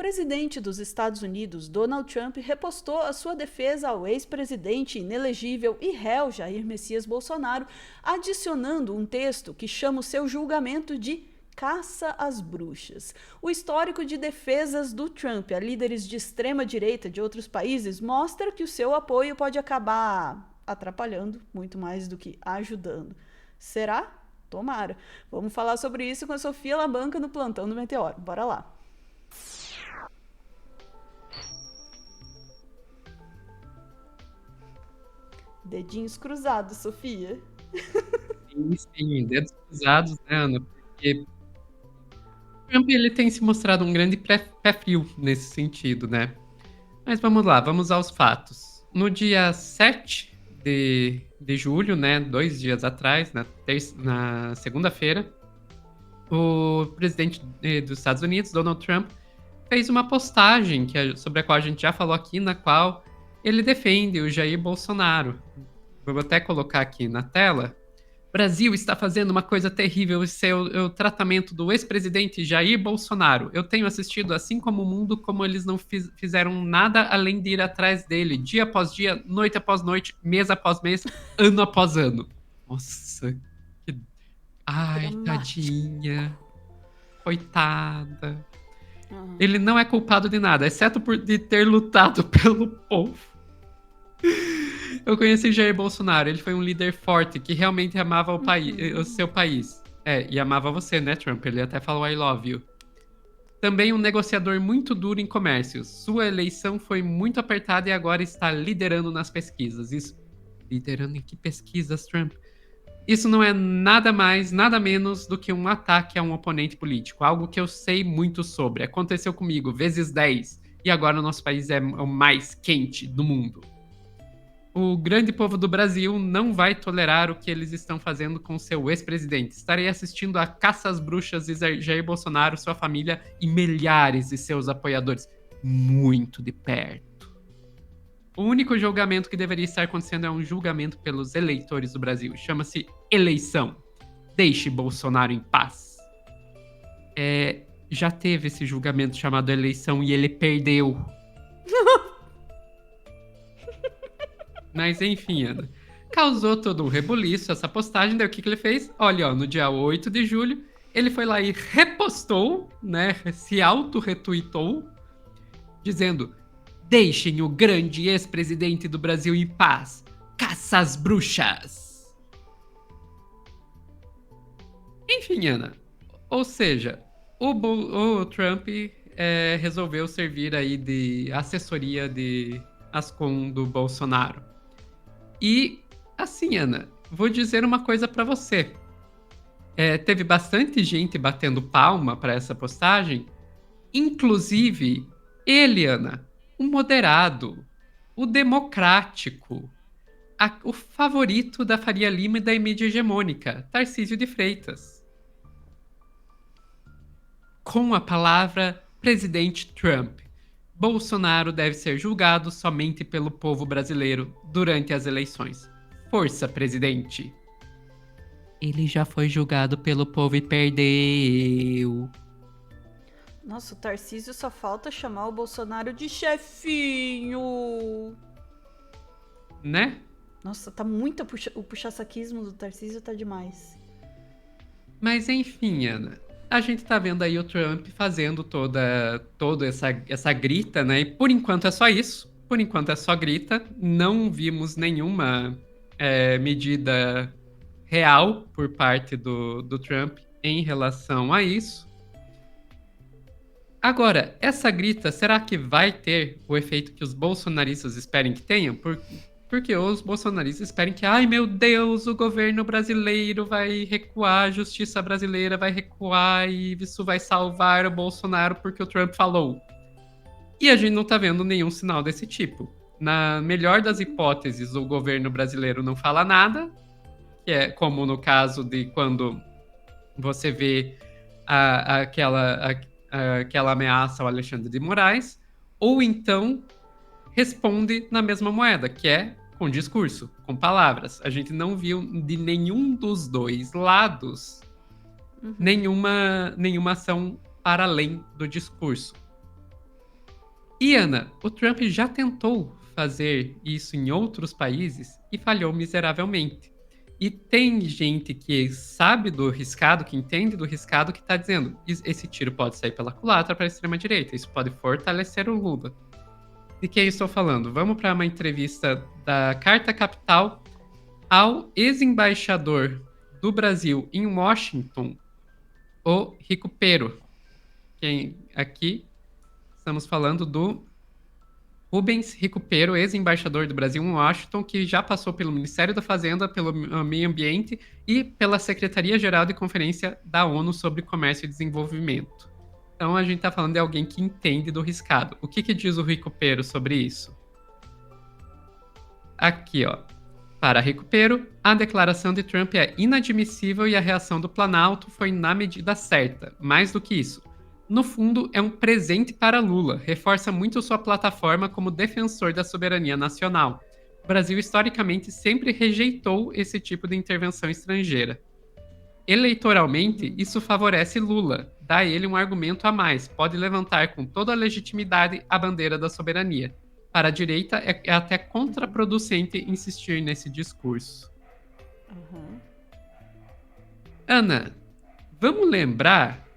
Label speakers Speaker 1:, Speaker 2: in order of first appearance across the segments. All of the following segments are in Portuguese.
Speaker 1: presidente dos Estados Unidos, Donald Trump, repostou a sua defesa ao ex-presidente inelegível e réu Jair Messias Bolsonaro, adicionando um texto que chama o seu julgamento de caça às bruxas. O histórico de defesas do Trump a líderes de extrema-direita de outros países mostra que o seu apoio pode acabar atrapalhando muito mais do que ajudando. Será? Tomara. Vamos falar sobre isso com a Sofia Labanca no Plantão do Meteoro. Bora lá. Dedinhos cruzados, Sofia.
Speaker 2: Sim, dedos cruzados, né, Ana? Porque Trump ele tem se mostrado um grande pé frio nesse sentido, né? Mas vamos lá, vamos aos fatos. No dia 7 de julho, né, 2 dias atrás, na segunda-feira, o presidente dos Estados Unidos, Donald Trump, fez uma postagem sobre a qual a gente já falou aqui, na qual ele defende o Jair Bolsonaro. Vou até colocar aqui na tela. Brasil está fazendo uma coisa terrível, esse é o tratamento do ex-presidente Jair Bolsonaro. Eu tenho assistido, assim como o mundo, como eles não fizeram nada além de ir atrás dele, dia após dia, noite após noite, mês após mês, ano após ano. Nossa, que... Ai,
Speaker 1: Dramático.
Speaker 2: tadinha. Coitada. Ele não é culpado de nada, exceto de ter lutado pelo povo. Eu conheci Jair Bolsonaro, ele foi um líder forte que realmente amava o seu país. E amava você, né, Trump? Ele até falou I love you. Também um negociador muito duro em comércio. Sua eleição foi muito apertada e agora está liderando nas pesquisas. Isso. Liderando em que pesquisas, Trump? Isso não é nada mais, nada menos do que um ataque a um oponente político. Algo que eu sei muito sobre. Aconteceu comigo, vezes 10. E agora o nosso país é o mais quente do mundo. O grande povo do Brasil não vai tolerar o que eles estão fazendo com seu ex-presidente. Estarei assistindo a caça às bruxas de Jair Bolsonaro, sua família e milhares de seus apoiadores. Muito de perto. O único julgamento que deveria estar acontecendo é um julgamento pelos eleitores do Brasil. Chama-se eleição. Deixe Bolsonaro em paz. Já teve esse julgamento chamado eleição e ele perdeu. Mas enfim, Ana. Causou todo um rebuliço essa postagem. Daí o que ele fez? Olha, ó, no dia 8 de julho, ele foi lá e repostou, né? Se auto-retuitou, dizendo: deixem o grande ex-presidente do Brasil em paz. Caça às bruxas. Enfim, Ana. Ou seja, o Trump resolveu servir aí de assessoria de Ascom do Bolsonaro. E, assim, Ana, vou dizer uma coisa pra você. Teve bastante gente batendo palma pra essa postagem, inclusive ele, Ana, o moderado, o democrático, o favorito da Faria Lima e da mídia hegemônica, Tarcísio de Freitas. Com a palavra presidente Trump. Bolsonaro deve ser julgado somente pelo povo brasileiro durante as eleições. Força, presidente! Ele já foi julgado pelo povo e perdeu.
Speaker 1: Nossa, o Tarcísio só falta chamar o Bolsonaro de chefinho.
Speaker 2: Né?
Speaker 1: Nossa, tá muito o puxa-saquismo do Tarcísio tá demais.
Speaker 2: Mas enfim, Ana, a gente tá vendo aí o Trump fazendo toda essa grita, né? E por enquanto é só isso. Por enquanto é só grita. Não vimos nenhuma medida real por parte do Trump em relação a isso. Agora, essa grita, será que vai ter o efeito que os bolsonaristas esperem que tenha? Porque os bolsonaristas esperam que, ai meu Deus, o governo brasileiro vai recuar, a justiça brasileira vai recuar e isso vai salvar o Bolsonaro porque o Trump falou. E a gente não tá vendo nenhum sinal desse tipo. Na melhor das hipóteses, o governo brasileiro não fala nada, que é como no caso de quando você vê aquela ameaça ao Alexandre de Moraes, ou então responde na mesma moeda, que é com discurso, com palavras. A gente não viu de nenhum dos dois lados nenhuma ação para além do discurso. E, Ana, o Trump já tentou fazer isso em outros países e falhou miseravelmente. E tem gente que sabe do riscado, que entende do riscado, que está dizendo esse tiro pode sair pela culatra para a extrema-direita, isso pode fortalecer o Lula. De quem estou falando? Vamos para uma entrevista da Carta Capital ao ex-embaixador do Brasil em Washington, o Recupero. Quem aqui estamos falando do Rubens Recupero, ex-embaixador do Brasil em Washington, que já passou pelo Ministério da Fazenda, pelo Meio Ambiente e pela Secretaria-Geral de Conferência da ONU sobre Comércio e Desenvolvimento. Então a gente está falando de alguém que entende do riscado. O que diz o Recupero sobre isso? Aqui, ó. Para Recupero, a declaração de Trump é inadmissível e a reação do Planalto foi na medida certa. Mais do que isso, no fundo, é um presente para Lula, reforça muito sua plataforma como defensor da soberania nacional. O Brasil, historicamente, sempre rejeitou esse tipo de intervenção estrangeira. Eleitoralmente, isso favorece Lula, dá a ele um argumento a mais, pode levantar com toda a legitimidade a bandeira da soberania. Para a direita, é até contraproducente insistir nesse discurso. Ana, vamos lembrar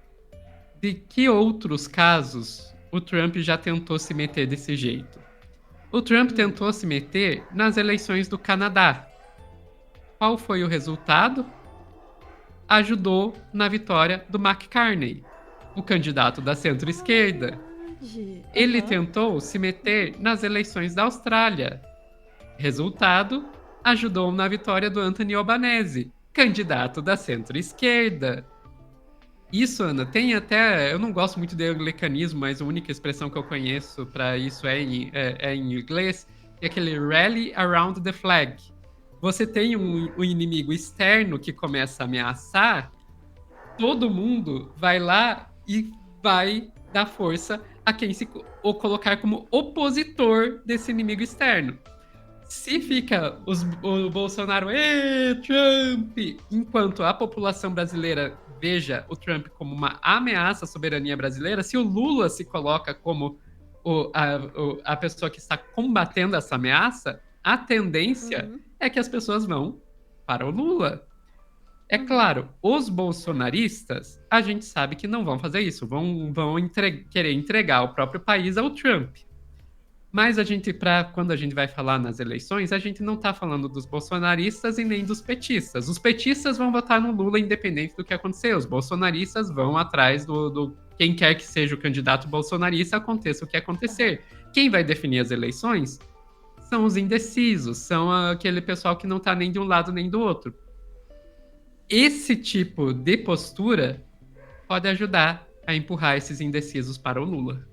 Speaker 2: de que outros casos o Trump já tentou se meter desse jeito? O Trump tentou se meter nas eleições do Canadá. Qual foi o resultado? Ajudou na vitória do McCartney, o candidato da centro-esquerda. Ele tentou se meter nas eleições da Austrália. Resultado, ajudou na vitória do Anthony Albanese, candidato da centro-esquerda. Isso, Ana, tem até... Eu não gosto muito de anglicanismo, mas a única expressão que eu conheço para isso é em inglês, é aquele rally around the flag. Você tem um inimigo externo que começa a ameaçar, todo mundo vai lá e vai dar força a quem se ou colocar como opositor desse inimigo externo. Se fica o Bolsonaro, Trump, enquanto a população brasileira veja o Trump como uma ameaça à soberania brasileira, se o Lula se coloca como a pessoa que está combatendo essa ameaça, a tendência é que as pessoas vão para o Lula. É claro, os bolsonaristas, a gente sabe que não vão fazer isso, vão querer entregar o próprio país ao Trump. Mas quando a gente vai falar nas eleições, a gente não está falando dos bolsonaristas e nem dos petistas. Os petistas vão votar no Lula independente do que acontecer. Os bolsonaristas vão atrás do quem quer que seja o candidato bolsonarista, aconteça o que acontecer. Quem vai definir as eleições são os indecisos, são aquele pessoal que não está nem de um lado nem do outro. Esse tipo de postura pode ajudar a empurrar esses indecisos para o Lula.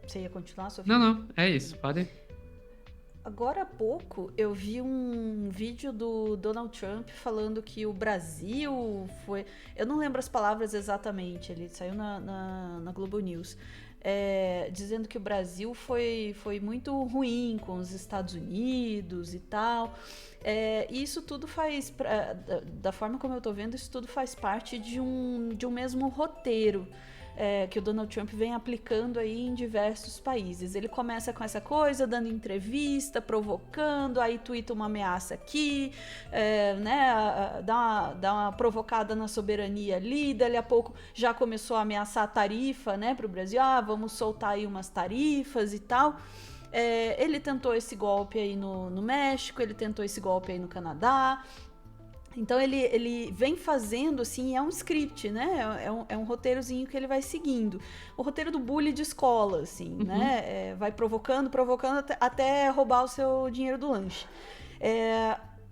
Speaker 1: Você ia continuar, Sofia?
Speaker 2: Não, é isso, pode.
Speaker 1: Agora há pouco eu vi um vídeo do Donald Trump falando que o Brasil foi... Eu não lembro as palavras exatamente, ele saiu na Globo News. Dizendo que o Brasil foi muito ruim com os Estados Unidos e tal. E isso tudo faz, da forma como eu tô vendo, isso tudo faz parte de um mesmo roteiro que o Donald Trump vem aplicando aí em diversos países. Ele começa com essa coisa, dando entrevista, provocando, aí tuita uma ameaça aqui, dá uma provocada na soberania ali, dali a pouco já começou a ameaçar a tarifa, né, para o Brasil, vamos soltar aí umas tarifas e tal. Ele tentou esse golpe aí no México, ele tentou esse golpe aí no Canadá. Então ele vem fazendo, assim, é um script, né? É um roteirozinho que ele vai seguindo. O roteiro do bully de escola, assim, né? Vai provocando até roubar o seu dinheiro do lanche.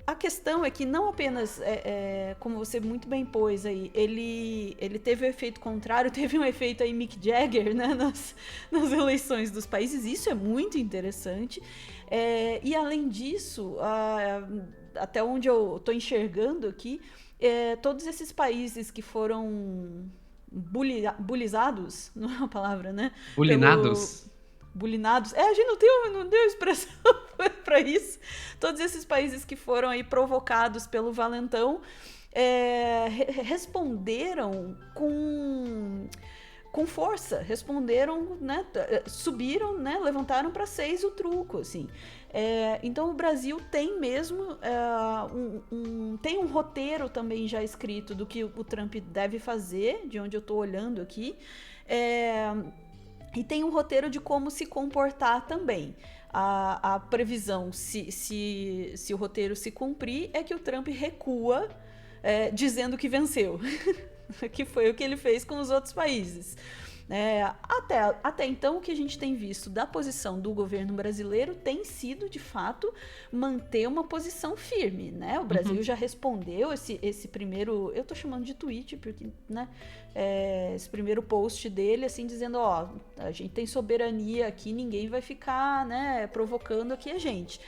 Speaker 1: A questão é que não apenas, como você muito bem pôs aí, ele teve o efeito contrário, teve um efeito aí Mick Jagger, né, nas eleições dos países. Isso é muito interessante. E além disso, até onde eu estou enxergando aqui, todos esses países que foram bulizados, não é uma palavra, né?
Speaker 2: Bulinados.
Speaker 1: Bulinados. A gente não deu expressão para isso. Todos esses países que foram aí provocados pelo valentão, responderam com força, responderam, né, subiram, né, levantaram para 6 o truco, assim. Então o Brasil tem mesmo tem um roteiro também já escrito do que o Trump deve fazer, de onde eu estou olhando aqui, e tem um roteiro de como se comportar também. A previsão, se o roteiro se cumprir, é que o Trump recua, dizendo que venceu. Que foi o que ele fez com os outros países. Até então, o que a gente tem visto da posição do governo brasileiro tem sido, de fato, manter uma posição firme, né? O Brasil já respondeu esse primeiro... Eu tô chamando de tweet, porque, né? Esse primeiro post dele, assim, dizendo, ó, a gente tem soberania aqui, ninguém vai ficar, né, provocando aqui a gente.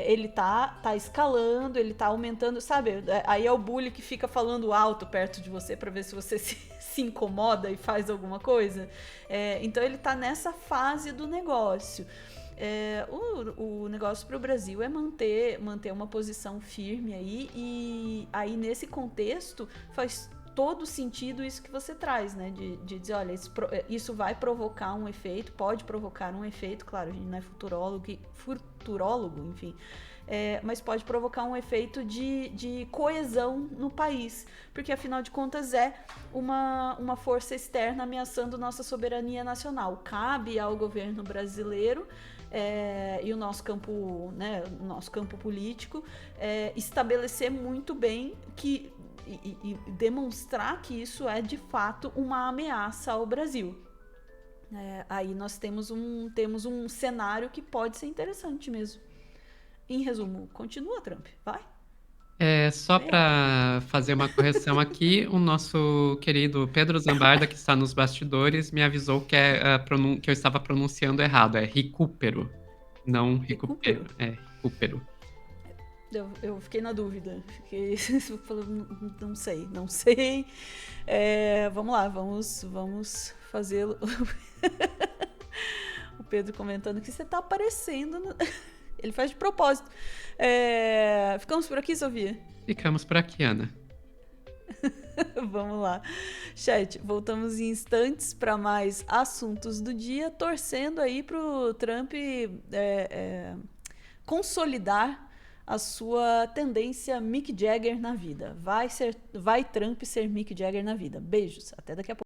Speaker 1: Ele tá escalando, ele tá aumentando, sabe? Aí é o bully que fica falando alto perto de você para ver se você se incomoda e faz alguma coisa. Então ele tá nessa fase do negócio. O negócio para o Brasil é manter uma posição firme aí, e aí nesse contexto faz todo sentido isso que você traz, né? De dizer, olha, isso vai provocar um efeito, pode provocar um efeito, claro, a gente não é futurólogo, enfim, mas pode provocar um efeito de coesão no país, porque afinal de contas é uma força externa ameaçando nossa soberania nacional. Cabe ao governo brasileiro e o nosso campo, né, o nosso campo político, estabelecer muito bem e demonstrar que isso é de fato uma ameaça ao Brasil. Aí nós temos um cenário que pode ser interessante mesmo. Em resumo, continua, Trump, vai.
Speaker 2: Só para fazer uma correção aqui, o nosso querido Pedro Zambarda, que está nos bastidores, me avisou que eu estava pronunciando errado. É recupero, não recupero. É recupero.
Speaker 1: Eu fiquei na dúvida. Não sei. Vamos lá, vamos fazê-lo. O Pedro comentando que você tá aparecendo. Ele faz de propósito. Ficamos por aqui, Sofia?
Speaker 2: Ficamos por aqui, Ana.
Speaker 1: Vamos lá. Chat, voltamos em instantes para mais assuntos do dia, torcendo aí pro Trump consolidar a sua tendência Mick Jagger na vida. Vai Trump ser Mick Jagger na vida. Beijos, até daqui a pouco.